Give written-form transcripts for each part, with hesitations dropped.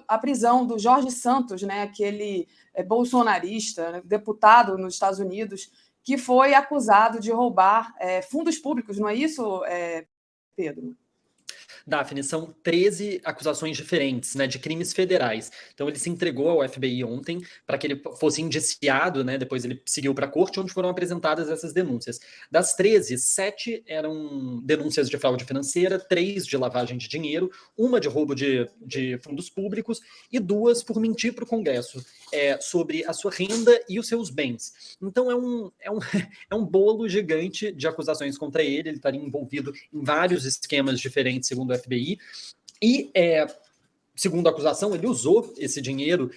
a prisão do Jorge Santos, né, aquele bolsonarista, né, deputado nos Estados Unidos, que foi acusado de roubar fundos públicos, não é isso, Pedro? Daphne, são 13 acusações diferentes, né, de crimes federais. Então ele se entregou ao FBI ontem para que ele fosse indiciado, né, depois ele seguiu para a corte, onde foram apresentadas essas denúncias. Das 13, 7 eram denúncias de fraude financeira, 3 de lavagem de dinheiro, uma de roubo de fundos públicos e 2 por mentir para o Congresso sobre a sua renda e os seus bens. Então é um bolo gigante de acusações contra ele estaria envolvido em vários esquemas diferentes, segundo o FBI, e segundo a acusação, ele usou esse dinheiro,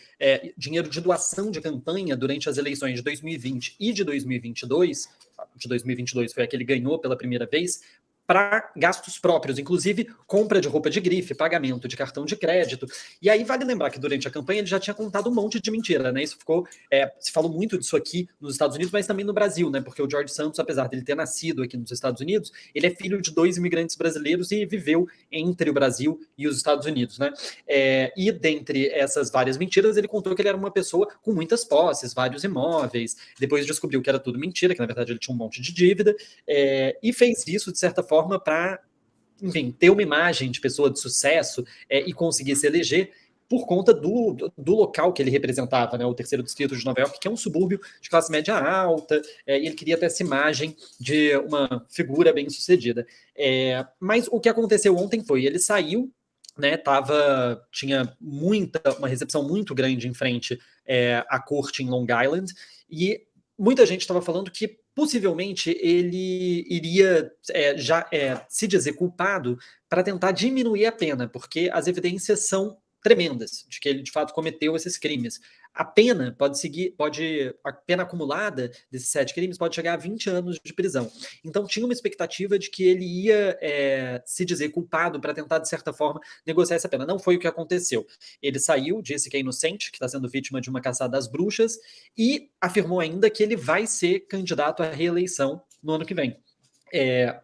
dinheiro de doação de campanha durante as eleições de 2020 e de 2022, de 2022 foi a que ele ganhou pela primeira vez, para gastos próprios, inclusive compra de roupa de grife, pagamento de cartão de crédito. E aí vale lembrar que durante a campanha ele já tinha contado um monte de mentira, né? Isso ficou, se falou muito disso aqui nos Estados Unidos, mas também no Brasil, né? Porque o George Santos, apesar dele ter nascido aqui nos Estados Unidos, ele é filho de 2 imigrantes brasileiros e viveu entre o Brasil e os Estados Unidos, né? E dentre essas várias mentiras, ele contou que ele era uma pessoa com muitas posses, vários imóveis, depois descobriu que era tudo mentira, que na verdade ele tinha um monte de dívida, e fez isso, de certa forma, para, enfim, ter uma imagem de pessoa de sucesso e conseguir se eleger por conta do local que ele representava, né, o terceiro distrito de Nova York, que é um subúrbio de classe média alta, e ele queria ter essa imagem de uma figura bem-sucedida. Mas o que aconteceu ontem foi, ele saiu, né, tinha uma recepção muito grande em frente à corte em Long Island, e muita gente estava falando que possivelmente ele iria se dizer culpado para tentar diminuir a pena, porque as evidências são tremendas de que ele de fato cometeu esses crimes. A pena a pena acumulada desses 7 crimes pode chegar a 20 anos de prisão. Então tinha uma expectativa de que ele ia se dizer culpado para tentar, de certa forma, negociar essa pena. Não foi o que aconteceu. Ele saiu, disse que é inocente, que está sendo vítima de uma caçada às bruxas, e afirmou ainda que ele vai ser candidato à reeleição no ano que vem.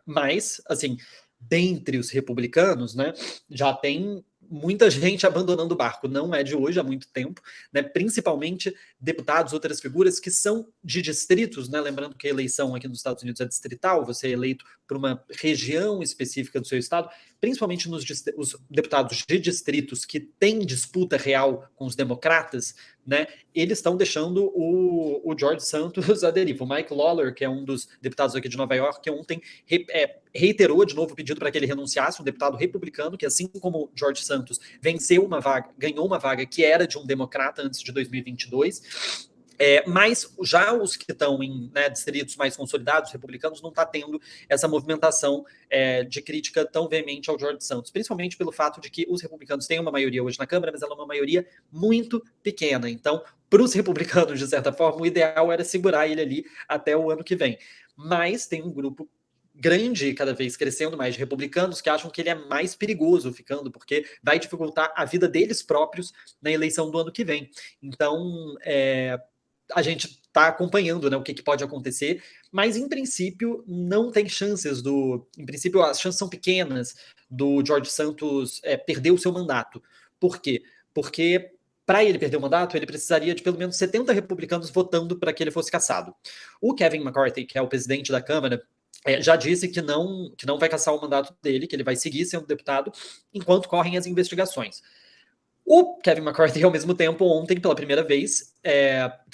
Mas, assim, dentre os republicanos, né, já tem muita gente abandonando o barco, não é de hoje, há muito tempo, né? Principalmente deputados, outras figuras que são de distritos, né? Lembrando que a eleição aqui nos Estados Unidos é distrital, você é eleito por uma região específica do seu estado, principalmente os deputados de distritos que têm disputa real com os democratas, né? Eles estão deixando o George Santos à deriva. O Mike Lawler, que é um dos deputados aqui de Nova York, que ontem reiterou de novo o pedido para que ele renunciasse, um deputado republicano, que assim como George Santos ganhou uma vaga que era de um democrata antes de 2022, mas já os que estão em distritos mais consolidados, republicanos, não está tendo essa movimentação de crítica tão veemente ao George Santos, principalmente pelo fato de que os republicanos têm uma maioria hoje na Câmara, mas ela é uma maioria muito pequena. Então, para os republicanos, de certa forma, o ideal era segurar ele ali até o ano que vem. Mas tem um grupo grande, cada vez crescendo mais, de republicanos que acham que ele é mais perigoso ficando, porque vai dificultar a vida deles próprios na eleição do ano que vem. Então, a gente está acompanhando, né, o que pode acontecer, mas em princípio não tem chances em princípio as chances são pequenas do George Santos perder o seu mandato. Por quê? Porque para ele perder o mandato, ele precisaria de pelo menos 70 republicanos votando para que ele fosse cassado. O Kevin McCarthy, que é o presidente da Câmara, já disse que não vai cassar o mandato dele, que ele vai seguir sendo deputado enquanto correm as investigações. O Kevin McCarthy, ao mesmo tempo, ontem, pela primeira vez,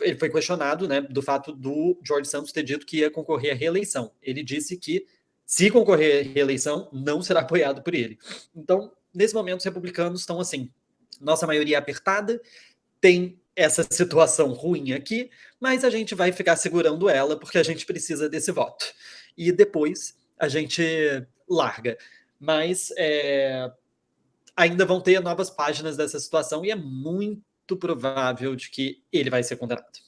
ele foi questionado, né, do fato do George Santos ter dito que ia concorrer à reeleição. Ele disse que, se concorrer à reeleição, não será apoiado por ele. Então, nesse momento, os republicanos estão assim, nossa maioria é apertada, tem essa situação ruim aqui, mas a gente vai ficar segurando ela porque a gente precisa desse voto. E depois a gente larga. Mas ainda vão ter novas páginas dessa situação e é muito provável de que ele vai ser condenado.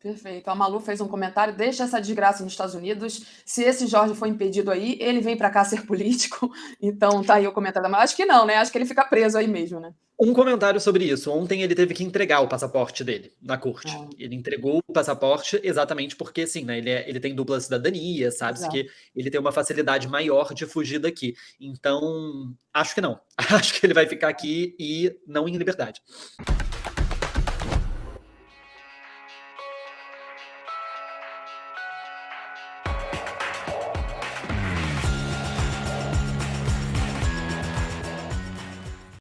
Perfeito. A Malu fez um comentário: deixa essa desgraça nos Estados Unidos. Se esse Jorge for impedido aí, ele vem para cá ser político. Então tá aí o comentário da Malu. Acho que não, né? Acho que ele fica preso aí mesmo, né? Um comentário sobre isso. Ontem ele teve que entregar o passaporte dele na corte. Ele entregou o passaporte exatamente porque, assim, né, ele tem dupla cidadania, sabe-se que ele tem uma facilidade maior de fugir daqui. Então, acho que não. Acho que ele vai ficar aqui e não em liberdade.